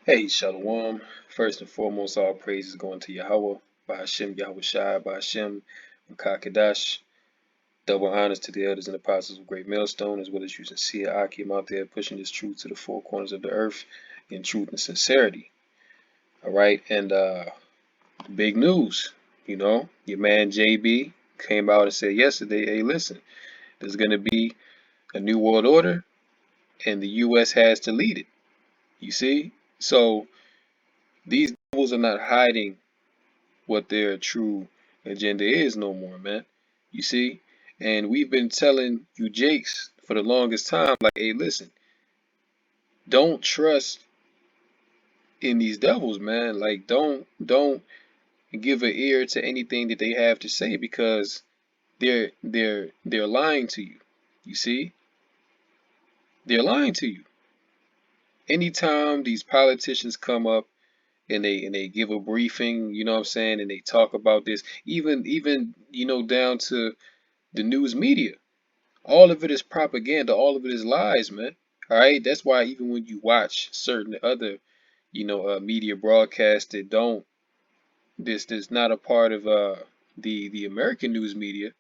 Hey, Shalom. First and foremost, all praise is going to Yahweh, by Hashem, Yahweh Shai, by Hashem, Kadash. Double honors to the elders and apostles of Great Millstone, as well as you sincere Akim out there pushing this truth to the four corners of the earth in truth and sincerity. All right, and big news, your man JB came out and said yesterday, hey, listen, there's going to be a new world order, and the U.S. has to lead it. You see? So these devils are not hiding what their true agenda is no more, man. You see? And we've been telling you Jakes for the longest time, like, hey, listen, don't trust in these devils, man. Like, don't give an ear to anything that they have to say because they're lying to you. You see? They're lying to you. Anytime these politicians come up and they give a briefing, you know what I'm saying, and they talk about this, even down to the news media. All of it is propaganda. All of it is lies, man. All right. That's why even when you watch certain other, media broadcasts that don't, this not a part of the American news media,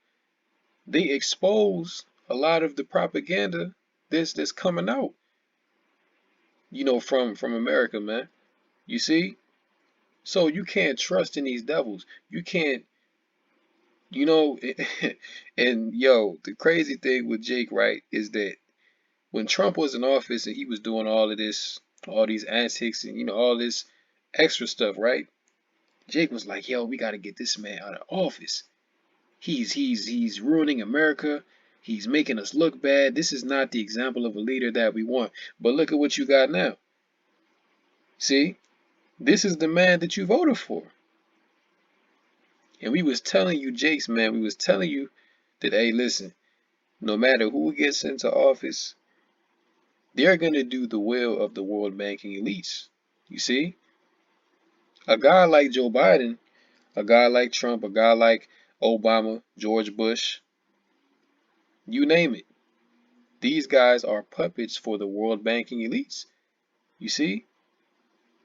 they expose a lot of the propaganda that's coming out, from America, man. You see? So you can't trust in these devils. You can't, you know, and yo, the crazy thing with Jake, right, is that when Trump was in office and he was doing all of this, all these antics and all this extra stuff, right? Jake was like, "Yo, we got to get this man out of office. He's ruining America. He's making us look bad. This is not the example of a leader that we want." But look at what you got now. See, this is the man that you voted for. And we was telling you, Jakes, man, we was telling you that, hey, listen, no matter who gets into office, they're gonna do the will of the world banking elites. You see? A guy like Joe Biden, a guy like Trump, a guy like Obama, George Bush, you name it. These guys are puppets for the world banking elites. You see?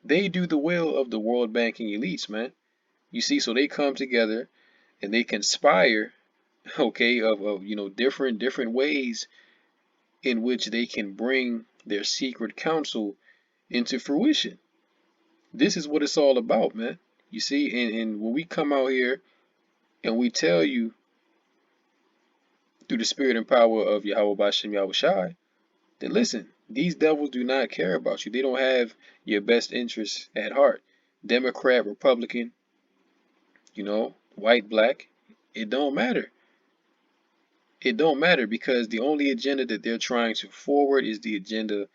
They do the will of the world banking elites, man. You see, so they come together and they conspire, okay, of different ways in which they can bring their secret counsel into fruition. This is what it's all about, man. You see, and when we come out here and we tell you through the spirit and power of Yahweh Bashem Yahweh Shai, then listen, these devils do not care about you. They don't have your best interests at heart. Democrat, Republican, white, black, it don't matter. It don't matter because the only agenda that they're trying to forward is the agenda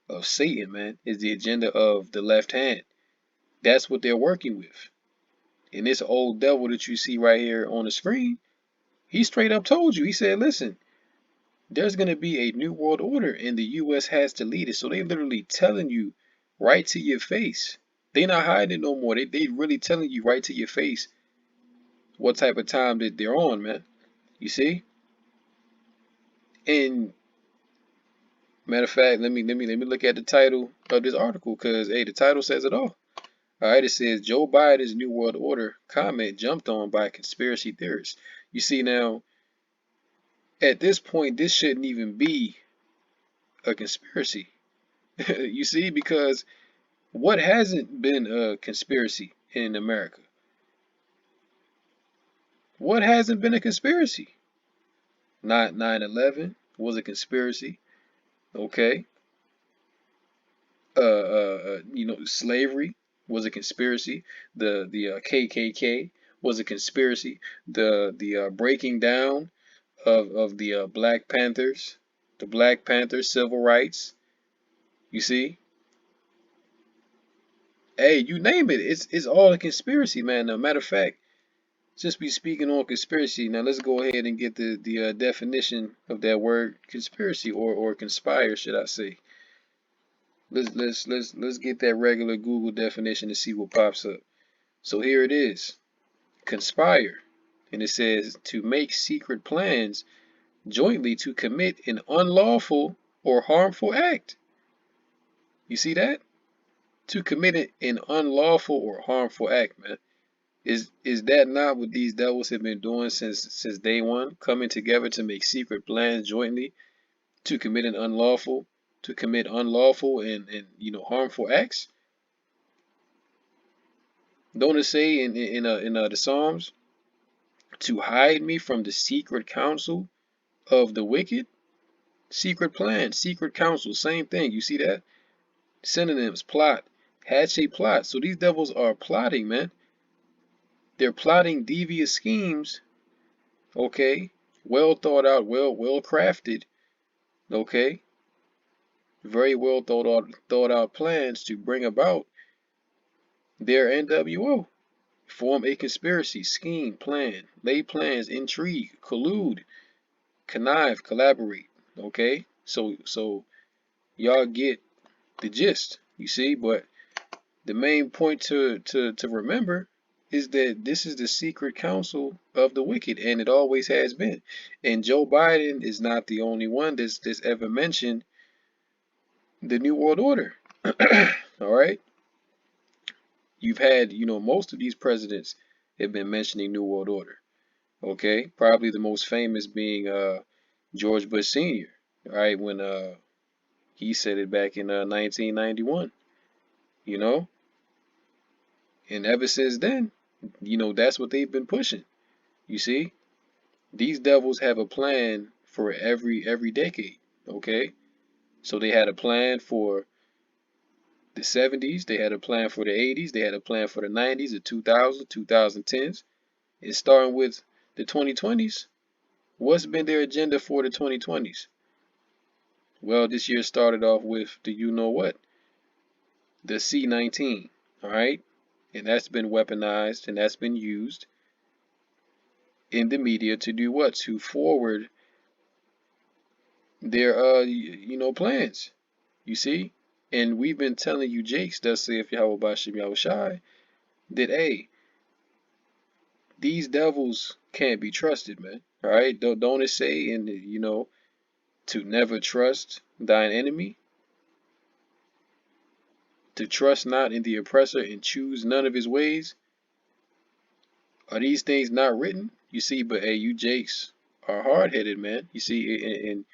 of Satan, man, is the agenda of the left hand. That's what they're working with. And this old devil that you see right here on the screen, he straight up told you. He said, listen, there's going to be a new world order and the U.S. has to lead it. So they literally telling you right to your face. They not hiding it no more. They really telling you right to your face what type of time that they're on, man. You see? And matter of fact, let me look at the title of this article because hey, the title says it all. All right, it says Joe Biden's New World Order comment jumped on by conspiracy theorists. You see now, at this point, this shouldn't even be a conspiracy. You see, because what hasn't been a conspiracy in America? What hasn't been a conspiracy? Not 9/11 was a conspiracy. Okay. Slavery was a conspiracy. The KKK was a conspiracy. The breaking down of the Black Panthers, the Black Panthers, civil rights. You see, hey, you name it, it's all a conspiracy, man. Now, matter of fact, since we speaking on conspiracy, now let's go ahead and get the definition of that word conspiracy or conspire, should I say? Let's get that regular Google definition to see what pops up. So here it is, conspire, and it says to make secret plans jointly to commit an unlawful or harmful act. You see that? to commit an unlawful or harmful act, man. Is that not what these devils have been doing since day one, coming together to make secret plans jointly to commit an unlawful, to commit unlawful and harmful acts? Don't it say in the Psalms to hide me from the secret counsel of the wicked? Secret plan, secret counsel, same thing. You see that? Synonyms: plot, hatch a plot. So these devils are plotting, man. They're plotting devious schemes, okay? Well thought out, well crafted, okay? Very well thought out plans to bring about their NWO. Form a conspiracy, scheme, plan, lay plans, intrigue, collude, connive, collaborate, okay? So y'all get the gist, you see, but the main point to remember is that this is the secret counsel of the wicked, and it always has been. And Joe Biden is not the only one that's ever mentioned the New World Order. All right, you've had, most of these presidents have been mentioning New World Order. Okay, probably the most famous being George Bush Sr. Right, when he said it back in 1991. You know, and ever since then, that's what they've been pushing. You see, these devils have a plan for every decade. Okay, so they had a plan for the 70s, they had a plan for the 80s, they had a plan for the 90s, the 2000s, 2010s, and starting with the 2020s. What's been their agenda for the 2020s? Well, this year started off with the you know what, the C-19. All right, and that's been weaponized and that's been used in the media to do what? To forward their plans. You see? And we've been telling you, Jakes, thus saith Yahweh Bashem Yahushai, that hey, these devils can't be trusted, man. All right? Don't it say in the, to never trust thine enemy, to trust not in the oppressor and choose none of his ways? Are these things not written? You see, but hey, you Jakes are hard headed, man. You see, and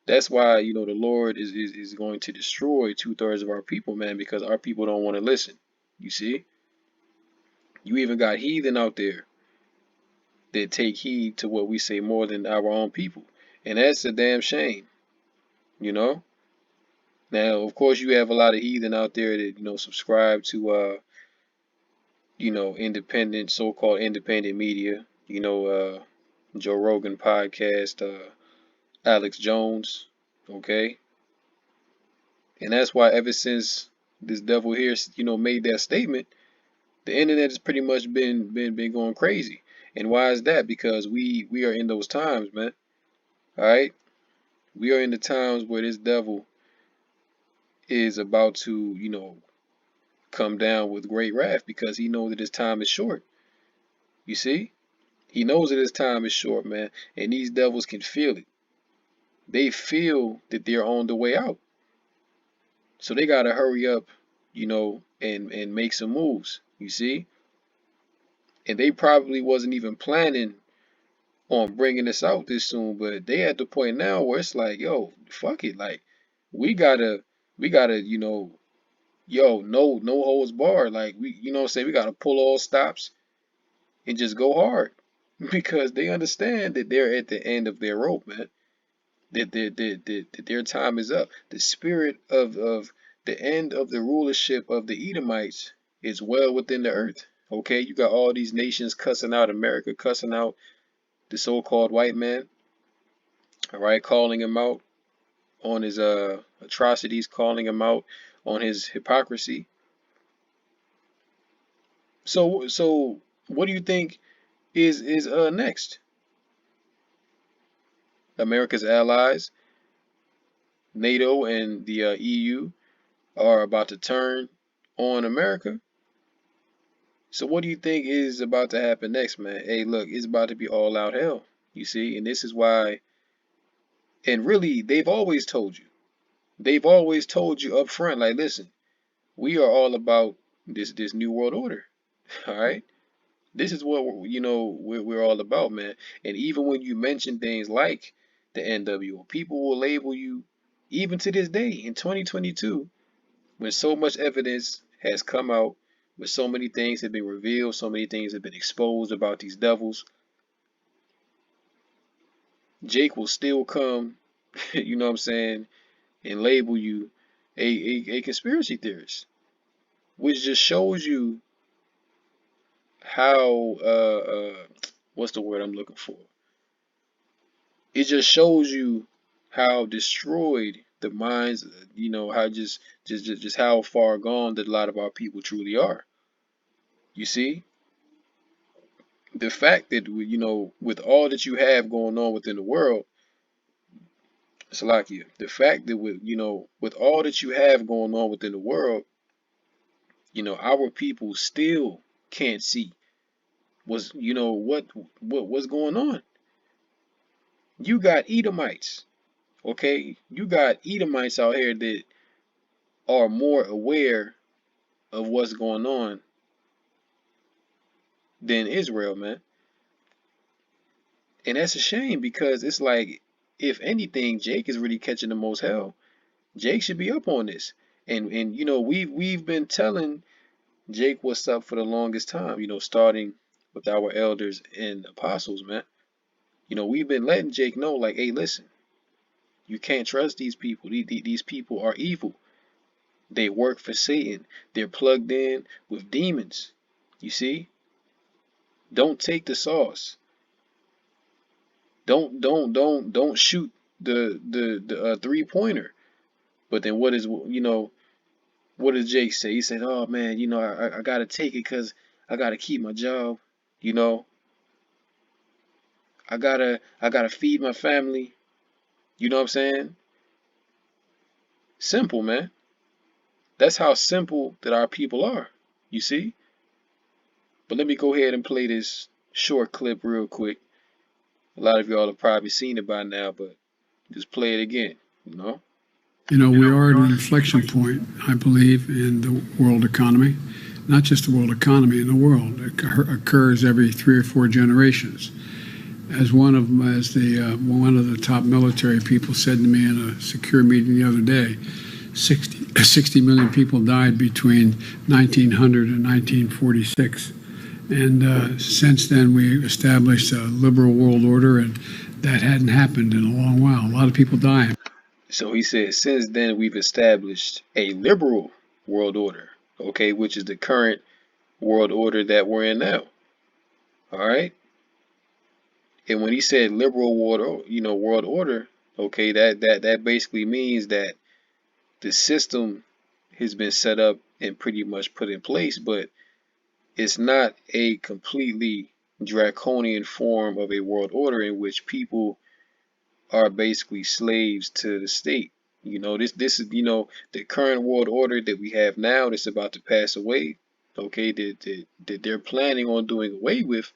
that's why, the Lord is going to destroy 2/3 of our people, man, because our people don't want to listen. You see? You even got heathen out there that take heed to what we say more than our own people. And that's a damn shame, you know? Now, of course, you have a lot of heathen out there that, subscribe to, independent, so-called independent media, Joe Rogan podcast, Alex Jones, okay? And that's why ever since this devil here, made that statement, the internet has pretty much been going crazy. And why is that? Because we are in those times, man. All right, we are in the times where this devil is about to, come down with great wrath because he knows that his time is short. You see, he knows that his time is short, man. And these devils can feel it. They feel that they're on the way out, so they gotta hurry up, and make some moves. You see, and they probably wasn't even planning on bringing this out this soon, but they at the point now where it's like, yo, fuck it, like we gotta, no holds barred, like we, what I'm saying, we gotta pull all stops and just go hard because they understand that they're at the end of their rope, man. That their time is up. The spirit of the end of the rulership of the Edomites is well within the earth. Okay, you got all these nations cussing out America, cussing out the so-called white man, all right, calling him out on his atrocities, calling him out on his hypocrisy. So what do you think is next? America's allies, NATO and the EU are about to turn on America. So what do you think is about to happen next, man? Hey, look, it's about to be all out hell. You see, and this is why, and really, they've always told you. They've always told you up front, like, listen, We are all about this new world order. All right. This is what we're all about, man. And even when you mention things like the NWO, people will label you, even to this day in 2022, when so much evidence has come out, when so many things have been revealed, so many things have been exposed about these devils. Jake will still come, you know what I'm saying, and label you a conspiracy theorist, which just shows you how what's the word I'm looking for? It just shows you how destroyed the minds, how just how far gone that a lot of our people truly are. You see, the fact that with all that you have going on within the world, Salakia, the fact that with all that you have going on within the world, our people still can't see what's going on. You got Edomites, okay? You got Edomites out here that are more aware of what's going on than Israel, man. And that's a shame because it's like, if anything, Jake is really catching the most hell. Jake should be up on this. And we've been telling Jake what's up for the longest time, starting with our elders and apostles, man. We've been letting Jake know, like, hey, listen, you can't trust these people. These people are evil. They work for Satan. They're plugged in with demons. You see? Don't take the sauce. Don't shoot the 3-pointer. But then what does Jake say? He said, "Oh man, I gotta take it because I gotta keep my job. You know, I gotta feed my family. You know what I'm saying? Simple, man. That's how simple that our people are. You see? But let me go ahead and play this short clip real quick. A lot of y'all have probably seen it by now, but just play it again. We are at an inflection point, I believe, in the world economy. Not just the world economy, in the world. It occurs every 3 or 4 generations. As one of the top military people said to me in a secure meeting the other day, 60 million people died between 1900 and 1946. And since then, we established a liberal world order, and that hadn't happened in a long while. A lot of people dying. So he said, since then we've established a liberal world order, okay, which is the current world order that we're in now. All right. And when he said liberal world order, okay, that basically means that the system has been set up and pretty much put in place, but it's not a completely draconian form of a world order in which people are basically slaves to the state. This is the current world order that we have now that's about to pass away. Okay, that they're planning on doing away with.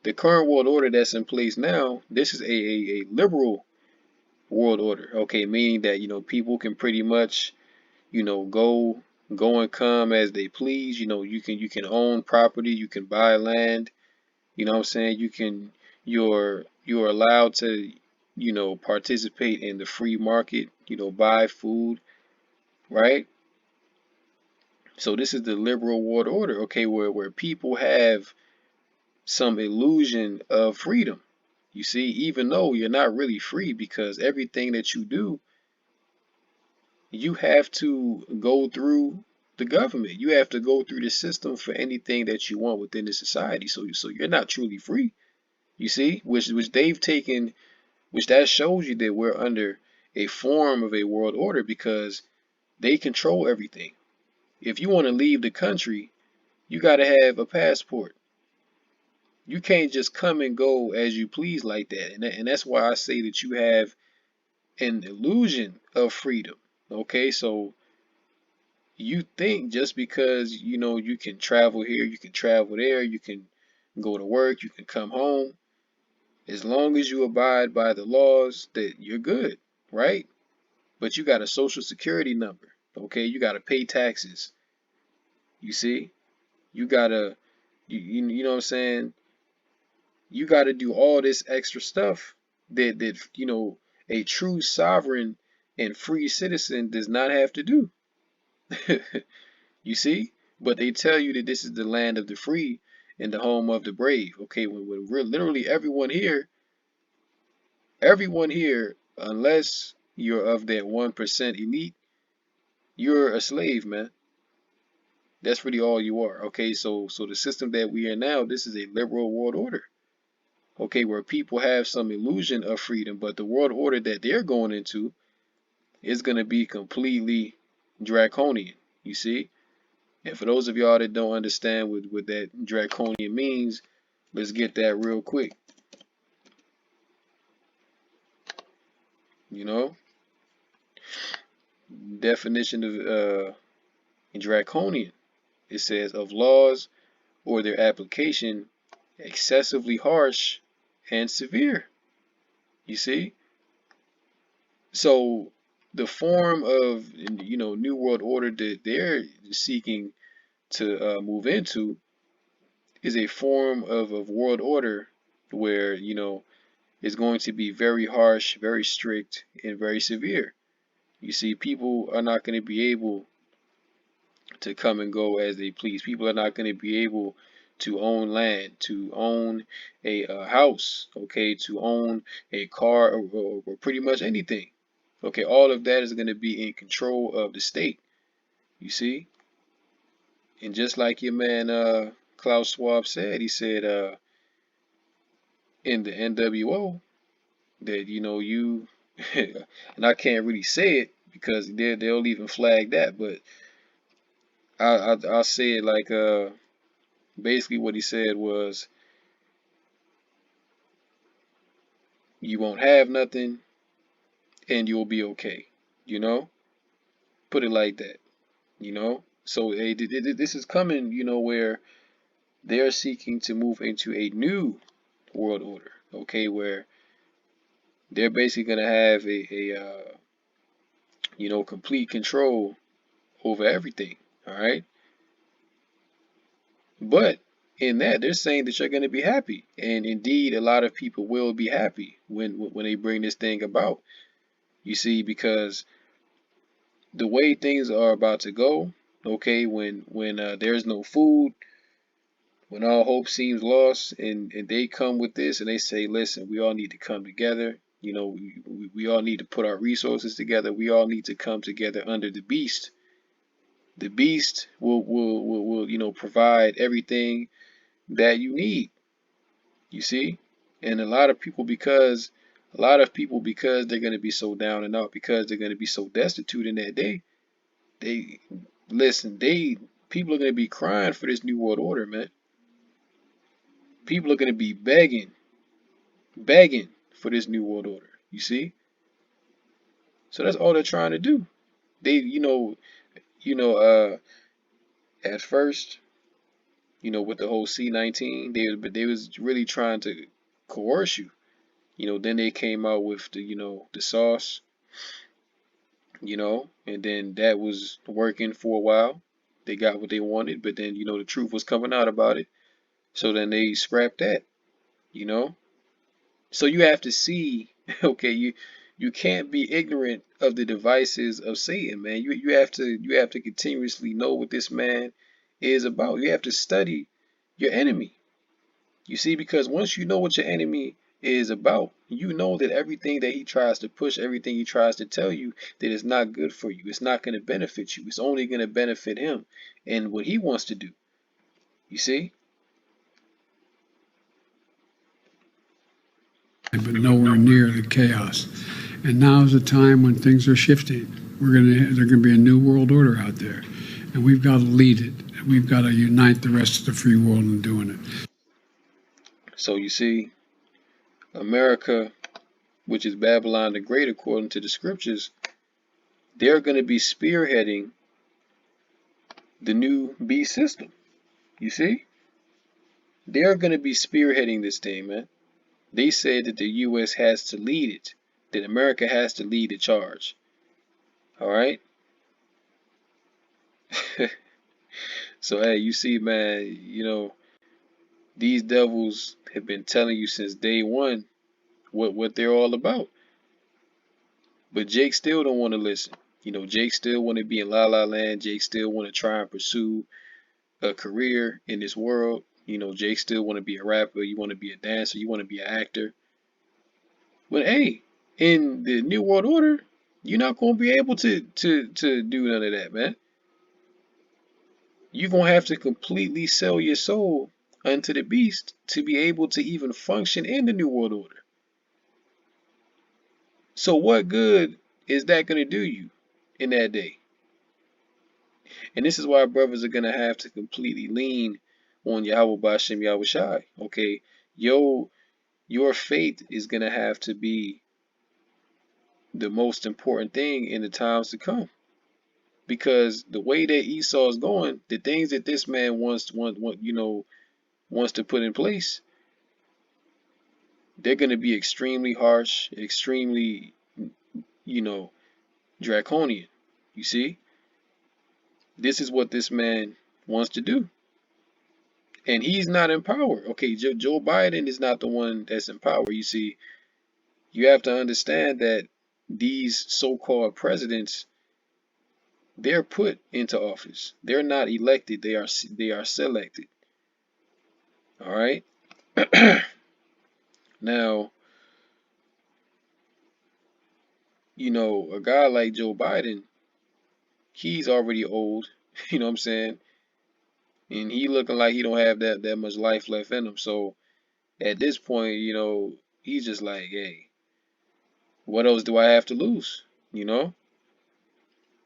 The current world order that's in place now, this is a liberal world order. Okay, meaning that people can pretty much go and come as they please. You can own property, you can buy land. You know what I'm saying? You're allowed to participate in the free market, buy food, right? So this is the liberal world order, okay, where people have some illusion of freedom. You see, even though you're not really free, because everything that you do, you have to go through the government. You have to go through the system for anything that you want within the society. So you're not truly free. You see, which they've taken, which that shows you that we're under a form of a world order because they control everything. If you want to leave the country, you got to have a passport. You can't just come and go as you please like that. And that's why I say that you have an illusion of freedom. Okay, so you think just because you can travel here, you can travel there, you can go to work, you can come home, as long as you abide by the laws, that you're good, right? But you got a social security number. Okay, you gotta pay taxes. You see, you gotta, you know what I'm saying? You gotta do all this extra stuff that a true sovereign and free citizen does not have to do. You see? But they tell you that this is the land of the free and the home of the brave. Okay, when we're literally everyone here, unless you're of that 1% elite, you're a slave, man. That's really all you are. Okay, so the system that we are now, this is a liberal world order. Okay, where people have some illusion of freedom, but the world order that they're going into is going to be completely draconian. You see? And for those of y'all that don't understand what that draconian means, let's get that real quick. You know, definition of draconian. It says of laws or their application excessively harsh and severe. You see? So the form of new world order that they're seeking to move into is a form of world order where it's going to be very harsh, very strict, and very severe. You see, people are not going to be able to come and go as they please. People are not going to be able to own land, to own a house, okay, to own a car, or pretty much anything. Okay, all of that is going to be in control of the state. You see, and just like your man Klaus Schwab said, he said in the NWO that you and I can't really say it because they'll even flag that, but I'll say it like basically what he said was you won't have nothing and you'll be okay. You know, put it like that. So this is coming. Where they're seeking to move into a new world order. Okay, where they're basically gonna have a complete control over everything. All right, but in that they're saying that you're going to be happy, and indeed a lot of people will be happy when they bring this thing about. You see, because the way things are about to go, okay, when there's no food, when all hope seems lost, and they come with this and they say, listen, we all need to come together. We all need to put our resources together. We all need to come together under the beast. The beast will provide everything that you need. You see? And a lot of people because they're gonna be so down and out, because they're gonna be so destitute in that day, they listen, they people are gonna be crying for this new world order, man. People are gonna be begging for this new world order. You see? So that's all they're trying to do. They you know, at first, with the whole C-19, they was really trying to coerce you. Then they came out with the sauce, and then that was working for a while. They got what they wanted, but then the truth was coming out about it. So then they scrapped that, you know. So you have to see, okay, you can't be ignorant of the devices of Satan, man. You have to continuously know what this man is about. You have to study your enemy. You see, because once you know what your enemy is about, you know that everything that he tries to push, everything he tries to tell you, that is not good for you. It's not going to benefit you. It's only going to benefit him and what he wants to do. You see? But nowhere near the chaos. And now is the time when things are shifting. There's gonna be a new world order out there, and we've got to lead it. We've got to unite the rest of the free world in doing it. So you see, America, which is Babylon the Great, according to the scriptures, they're going to be spearheading the new beast system. You see? They're going to be spearheading this thing, man. They said that the U.S. has to lead it, that America has to lead the charge. All right? So hey, you see, man, these devils have been telling you since day one what they're all about. But Jake still don't want to listen. Jake still want to be in La La Land. Jake still want to try and pursue a career in this world. Jake still want to be a rapper. You want to be a dancer. You want to be an actor. But hey, in the New World Order, you're not gonna be able to do none of that, man. You're gonna have to completely sell your soul unto the beast to be able to even function in the New World Order. So what good is that gonna do you in that day? And this is why brothers are gonna have to completely lean on Yahweh Bashem Yahweh Shai. Okay, your faith is gonna have to be the most important thing in the times to come. Because the way that Esau is going, the things that this man wants to put in place, they're going to be extremely harsh, extremely, you know, draconian. You see, this is what this man wants to do, and he's not in power. Okay, Joe Biden is not the one that's in power. You see, you have to understand that these so-called presidents, they're put into office. They're not elected. They are selected. All right. Now, a guy like Joe Biden, he's already old, you know what I'm saying? And he looking like he don't have that much life left in him. So at this point, he's just like, hey, what else do I have to lose? You know?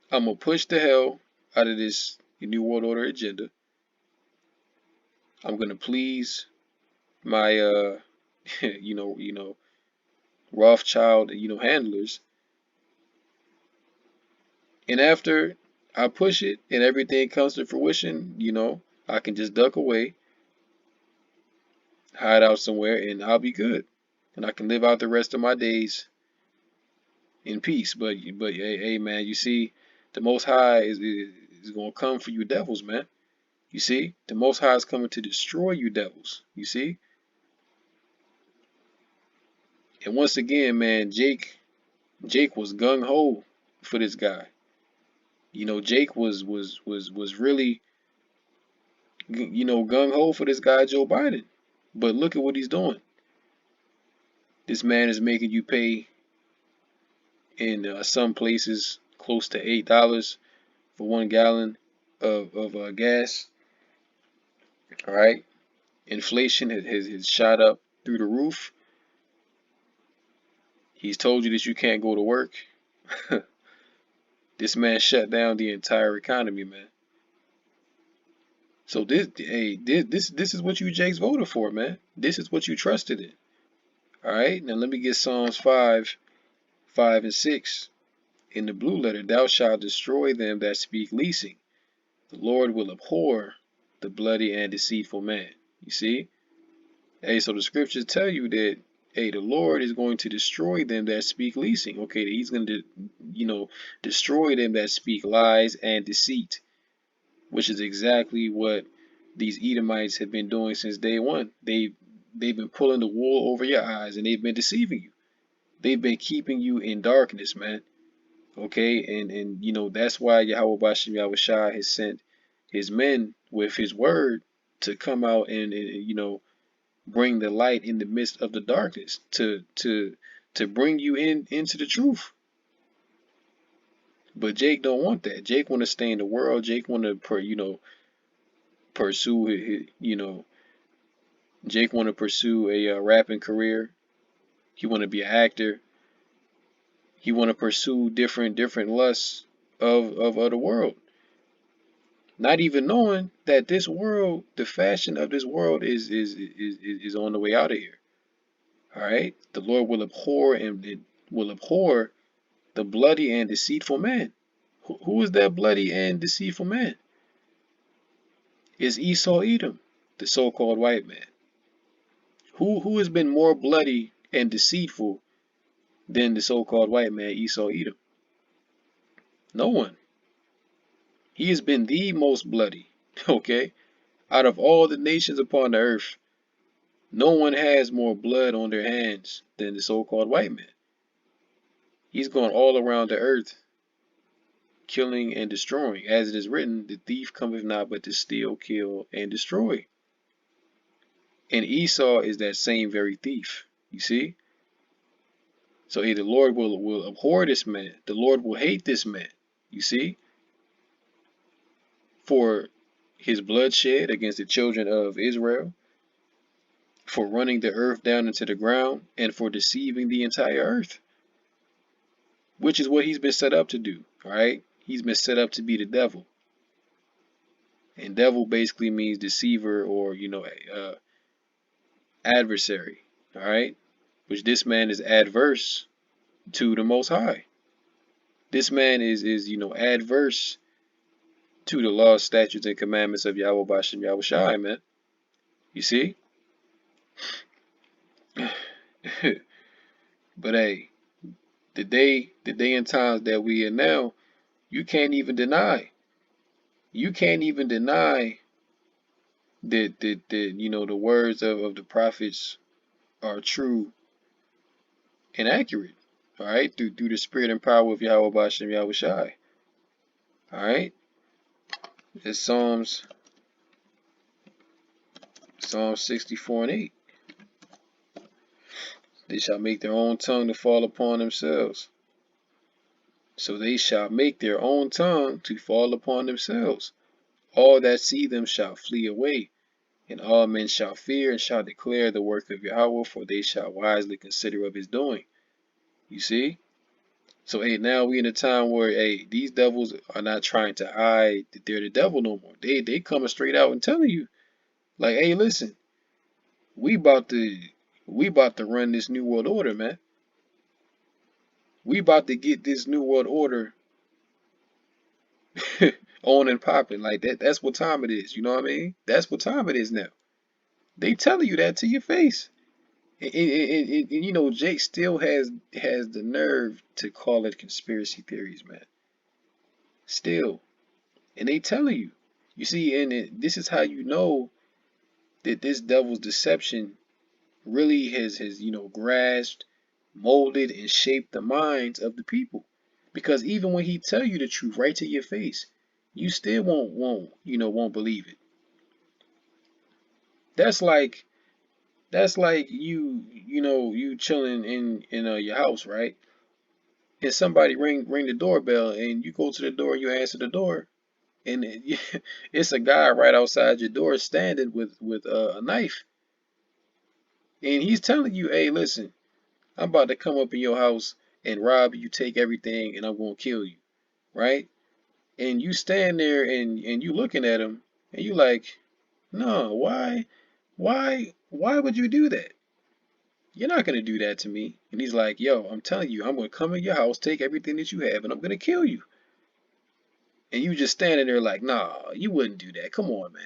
I'm gonna push the hell out of this New World Order agenda. I'm gonna please my Rothschild, handlers. And after I push it and everything comes to fruition, I can just duck away, hide out somewhere, and I'll be good. And I can live out the rest of my days in peace. But hey man, you see, the Most High is gonna come for you devils, man. You see, the Most High is coming to destroy you devils. You see, and once again, man, Jake was gung ho for this guy. Jake was really gung ho for this guy Joe Biden. But look at what he's doing. This man is making you pay in some places close to $8 for 1 gallon of gas. All right, inflation has shot up through the roof. He's told you that you can't go to work. This man shut down the entire economy, man. So this is what you Jakes voted for, man. This is what you trusted in. All right, now let me get Psalms 5:5 and 6 in the blue letter. Thou shalt destroy them that speak leasing. The Lord will abhor the bloody and deceitful man. You see? Hey, so the scriptures tell you that, hey, the Lord is going to destroy them that speak leasing. Okay, he's going to, destroy them that speak lies and deceit, which is exactly what these Edomites have been doing since day one. They've been pulling the wool over your eyes and they've been deceiving you. They've been keeping you in darkness, man. Okay, and that's why Yahweh Bashem Yahweh Shai has sent his men with his word to come out and bring the light in the midst of the darkness to bring you into the truth. But Jake don't want that. Jake want to stay in the world. Jake want to pursue Jake want to pursue a rapping career. He want to be an actor. He want to pursue different lusts of the world. Not even knowing that this world, the fashion of this world is on the way out of here. All right, the Lord will abhor and it will abhor the bloody and deceitful man. Who is that bloody and deceitful man? It's Esau Edom, the so-called white man. Who has been more bloody and deceitful than the so-called white man Esau Edom? No one. He has been the most bloody. Okay? Out of all the nations upon the earth, no one has more blood on their hands than the so-called white man. He's gone all around the earth, killing and destroying. As it is written, the thief cometh not but to steal, kill, and destroy. And Esau is that same very thief. You see? So the Lord will abhor this man. The Lord will hate this man. You see? For his bloodshed against the children of Israel, for running the earth down into the ground, and for deceiving the entire earth, which is what he's been set up to do. All right? He's been set up to be the devil. And devil basically means deceiver or, adversary. All right? Which this man is adverse to the Most High. This man is adverse to the laws, statutes, and commandments of Yahweh Bashem Yahweh Shai, man. You see? But hey, the day and times that we in now, you can't even deny. You can't even deny that the words of the prophets are true and accurate. All right, through the spirit and power of Yahweh Bashem Yahweh Shai. All right, it's Psalm 64 and 8. They shall make their own tongue to fall upon themselves. So they shall make their own tongue to fall upon themselves. All that see them shall flee away, and all men shall fear and shall declare the work of Yahweh, for they shall wisely consider of his doing. You see? So hey, now we in a time where these devils are not trying to hide that they're the devil no more. They coming straight out and telling you, like, hey, listen, we about to run this new world order, man. We about to get this new world order on and popping like that. That's what time it is. You know what I mean? That's what time it is now. They telling you that to your face. And Jake still has the nerve to call it conspiracy theories, man. Still. And they telling you. You see, and this is how you know that this devil's deception really has grasped, molded, and shaped the minds of the people. Because even when he tell you the truth right to your face, you still won't believe it. That's like you chilling in your house, right? And somebody ring the doorbell, and you go to the door, you answer the door, and it's a guy right outside your door standing with a knife, and he's telling you, hey, listen, I'm about to come up in your house and rob you, take everything, and I'm gonna kill you, right? And you stand there and you looking at him, and you like, no, why would you do that? You're not gonna do that to me. And he's like, yo, I'm telling you, I'm gonna come in your house, take everything that you have, and I'm gonna kill you. And you just standing there like, nah, you wouldn't do that. Come on, man.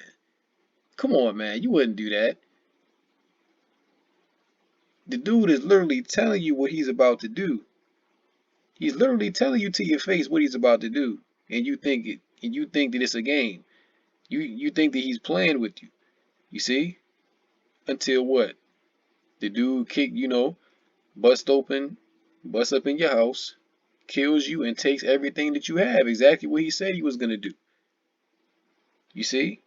Come on, man. You wouldn't do that. The dude is literally telling you what he's about to do. He's literally telling you to your face what he's about to do. And you think that it's a game. You think that he's playing with you. You see? Until what? The dude bust up in your house, kills you, and takes everything that you have. Exactly what he said he was gonna do. You see?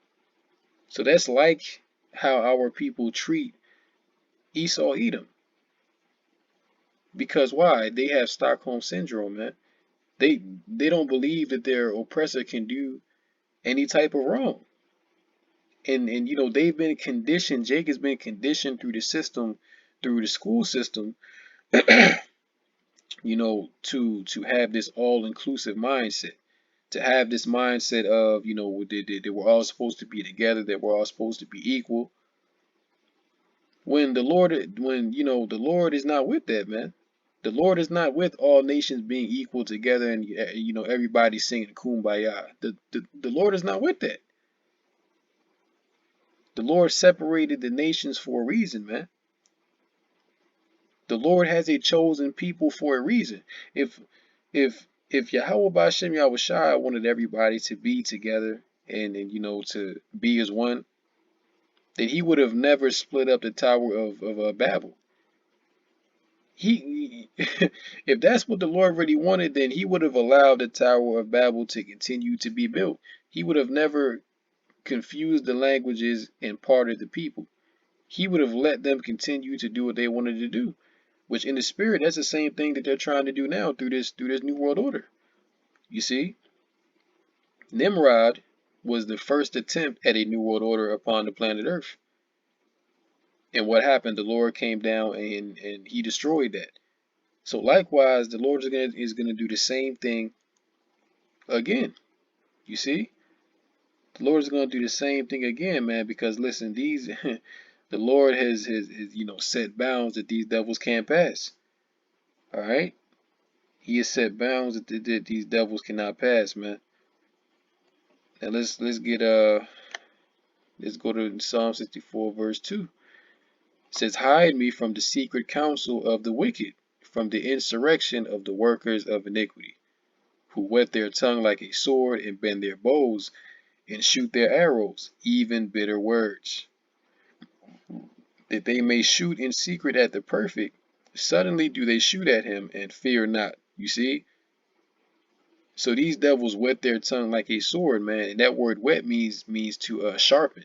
So that's like how our people treat Esau Edom. Because why? They have Stockholm syndrome, man. They don't believe that their oppressor can do any type of wrong. And they've been conditioned, Jake has been conditioned through the system, through the school system, to have this all-inclusive mindset. To have this mindset of, that we're all supposed to be together, that we're all supposed to be equal. When the Lord is not with that, man. The Lord is not with all nations being equal together and everybody singing kumbaya. The Lord is not with that. The Lord separated the nations for a reason, man. The Lord has a chosen people for a reason. If If Yahweh Ba'Shem Yahushua wanted everybody to be together and you know to be as one, then he would have never split up the Tower of Babel. He if that's what the Lord really wanted, then he would have allowed the Tower of Babel to continue to be built. He would have never confused the languages and parted the people. He would have let them continue to do what they wanted to do, which in the spirit, that's the same thing that they're trying to do now through this new world order. You see, Nimrod was the first attempt at a new world order upon the planet Earth. And what happened? The Lord came down and he destroyed that. So likewise, the Lord is gonna do the same thing again. You see, the Lord is gonna do the same thing again, man. Because listen, these the Lord has set bounds that these devils can't pass. All right, He has set bounds that these devils cannot pass, man. Now let's go to Psalm 64 verse 2. It says, "Hide me from the secret counsel of the wicked, from the insurrection of the workers of iniquity, who whet their tongue like a sword and bend their bows and shoot their arrows, even bitter words, that they may shoot in secret at the perfect. Suddenly do they shoot at him and fear not." You see? So these devils whet their tongue like a sword, man. And that word whet means to sharpen.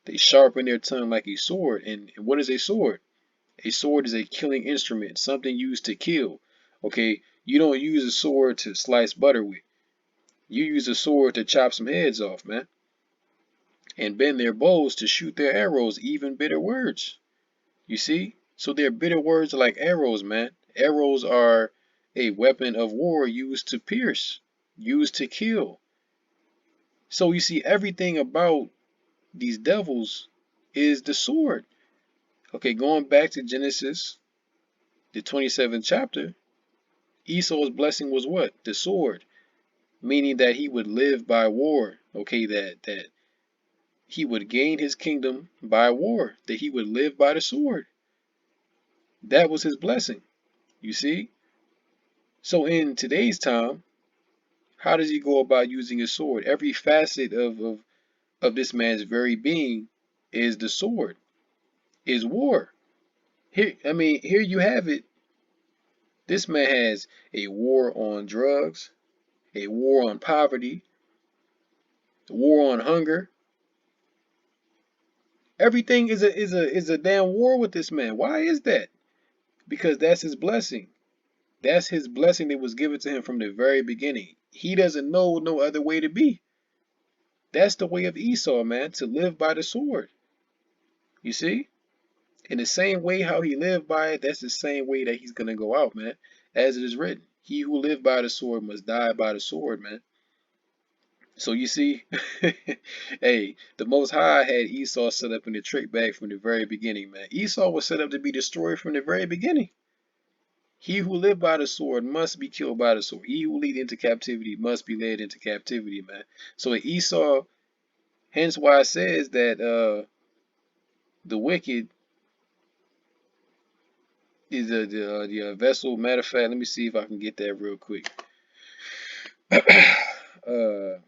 They sharpen their tongue like a sword. And what is a sword? A sword is a killing instrument, something used to kill. Okay, you don't use a sword to slice butter with. You use a sword to chop some heads off, man. And bend their bows to shoot their arrows, even bitter words. You see? So their bitter words are like arrows, man. Arrows are a weapon of war used to pierce, used to kill. So you see, everything about these devils is the sword. Okay, going back to Genesis, the 27th chapter, Esau's blessing was what? The sword, meaning that he would live by war. Okay, that he would gain his kingdom by war, that he would live by the sword. That was his blessing. You see? So in today's time, how does he go about using his sword? Every facet of this man's very being is the sword, is war. Here you have it. This man has a war on drugs, a war on poverty, a war on hunger. Everything is a damn war with this man. Why is that? Because that's his blessing. That's his blessing that was given to him from the very beginning. He doesn't know no other way to be. That's the way of Esau, man, to live by the sword. You see? In the same way how he lived by it, that's the same way that he's gonna go out, man. As it is written, he who lived by the sword must die by the sword, man. So you see, hey, the Most High had Esau set up in the trick bag from the very beginning, man. Esau was set up to be destroyed from the very beginning. He who lived by the sword must be killed by the sword. He who lead into captivity must be led into captivity, man. So Esau, hence why it says that the wicked is the vessel. Matter of fact, let me see if I can get that real quick.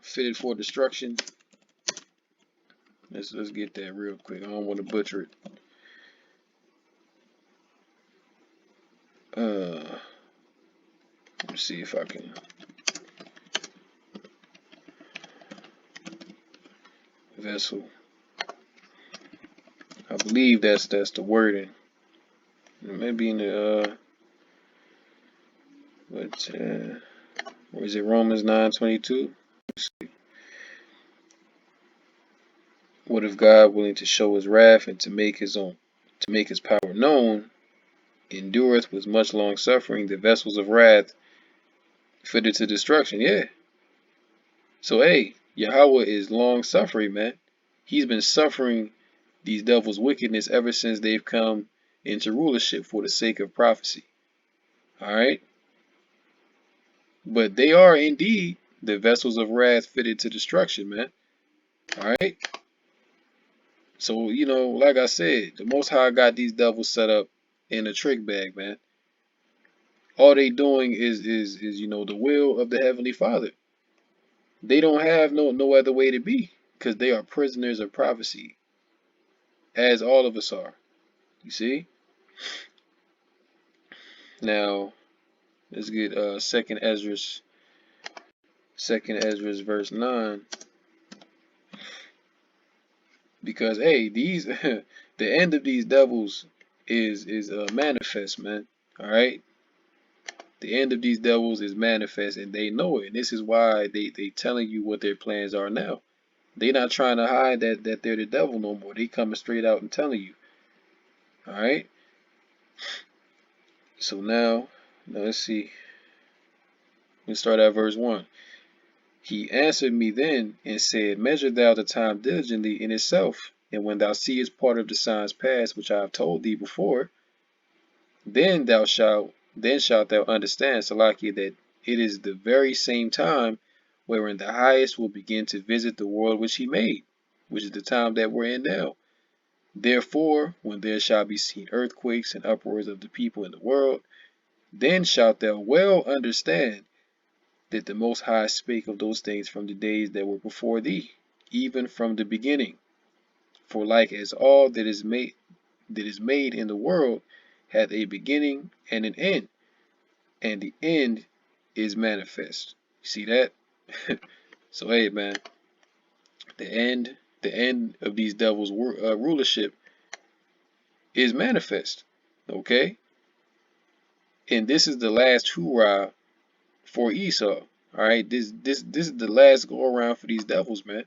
Fitted for destruction. Let's get that real quick. I don't want to butcher it. Let me see if I can. Vessel. I believe that's the wording. Maybe in the where is it? Romans 9:22. What if God, willing to show his wrath and to make his power known, endureth with much long suffering the vessels of wrath fitted to destruction? Yeah. So hey, Yahweh is long suffering, man. He's been suffering these devils' wickedness ever since they've come into rulership for the sake of prophecy. Alright? But they are indeed the vessels of wrath fitted to destruction, man. Alright? So, like I said, the Most High got these devils set up in a trick bag, man. All they doing is the will of the Heavenly Father. They don't have no other way to be, because they are prisoners of prophecy, as all of us are. You see? Now let's get second Ezra verse 9. Because hey, these the end of these devils is manifest, man. All right, the end of these devils is manifest, and they know it. And this is why they telling you what their plans are now. They not trying to hide that they're the devil no more. They coming straight out and telling you. All right. So now let's see. Let's start at verse 1. He answered me then and said, Measure thou the time diligently in itself, and when thou seest part of the signs past, which I have told thee before, then shalt thou understand, Salakia, that it is the very same time wherein the highest will begin to visit the world which he made, which is the time that we're in now. Therefore, when there shall be seen earthquakes and uproars of the people in the world, then shalt thou well understand that the Most High spake of those things from the days that were before thee, even from the beginning. For like as all that is made in the world hath a beginning and an end, and the end is manifest. You see that? So hey, man, the end of these devils' rulership is manifest. Okay, and this is the last hoorah for Esau. All right, this is the last go around for these devils, man.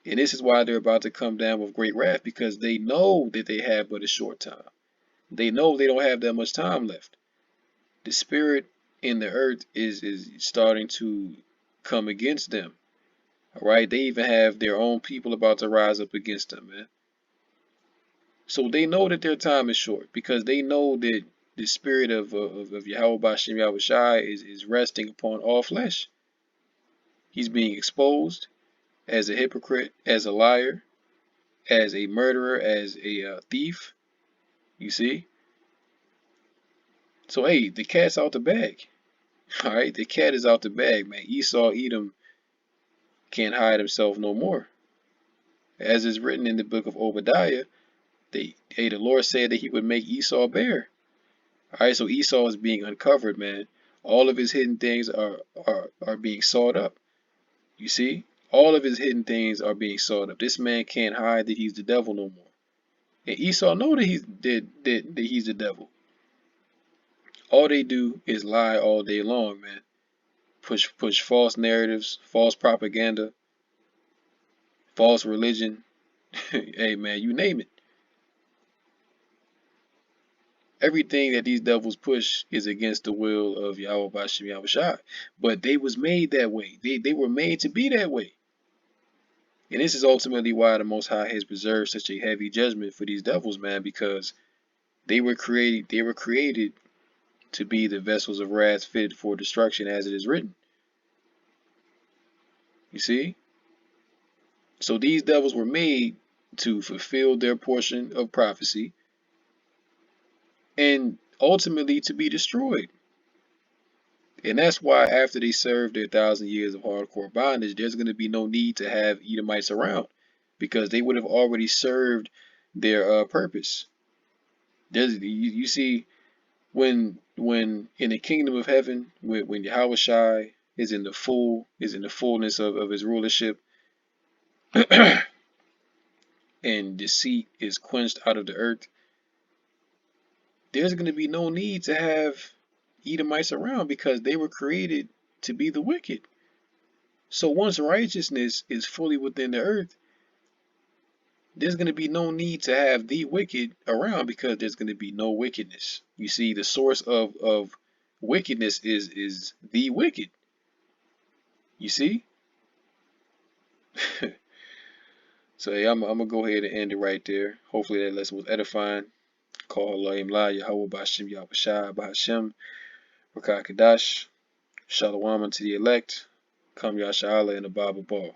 And this is why they're about to come down with great wrath, because they know that they have but a short time. They know they don't have that much time left. The spirit in the earth is starting to come against them. All right, they even have their own people about to rise up against them, man. So they know that their time is short, because they know that the spirit of Yahweh Bashem Yahweh Shai is resting upon all flesh. He's being exposed as a hypocrite, as a liar, as a murderer, as a thief. You see? So hey, the cat's out the bag. All right, the cat is out the bag, man. Esau, Edom can't hide himself no more. As is written in the book of Obadiah, the Lord said that he would make Esau bare. All right, so Esau is being uncovered, man. All of his hidden things are being sought up. You see, all of his hidden things are being sought up. This man can't hide that he's the devil no more. And Esau know that he's the devil. All they do is lie all day long, man. Push false narratives, false propaganda, false religion. Hey, man, you name it. Everything that these devils push is against the will of Yahweh Bashem Yahweh Shai. But they was made that way. They were made to be that way. And this is ultimately why the Most High has reserved such a heavy judgment for these devils, man, because they were created to be the vessels of wrath fitted for destruction, as it is written. You see? So these devils were made to fulfill their portion of prophecy and ultimately to be destroyed. And that's why after they serve their 1,000 years of hardcore bondage, there's going to be no need to have Edomites around, because they would have already served their purpose. You see, when in the kingdom of heaven, when Yahweh Shai is in the fullness of his rulership, and deceit is quenched out of the earth, there's going to be no need to have Edomites around, because they were created to be the wicked. So once righteousness is fully within the earth, there's going to be no need to have the wicked around, because there's going to be no wickedness. You see, the source of wickedness is the wicked. You see? So hey, I'm going to go ahead and end it right there. Hopefully that lesson was edifying. Call Elohim La, Yahweh B'Hashem, Yahweh Shai, B'Hashem, Rakah Kadash, Shalom unto the elect. Come Yasha'Allah in the Bible Ball.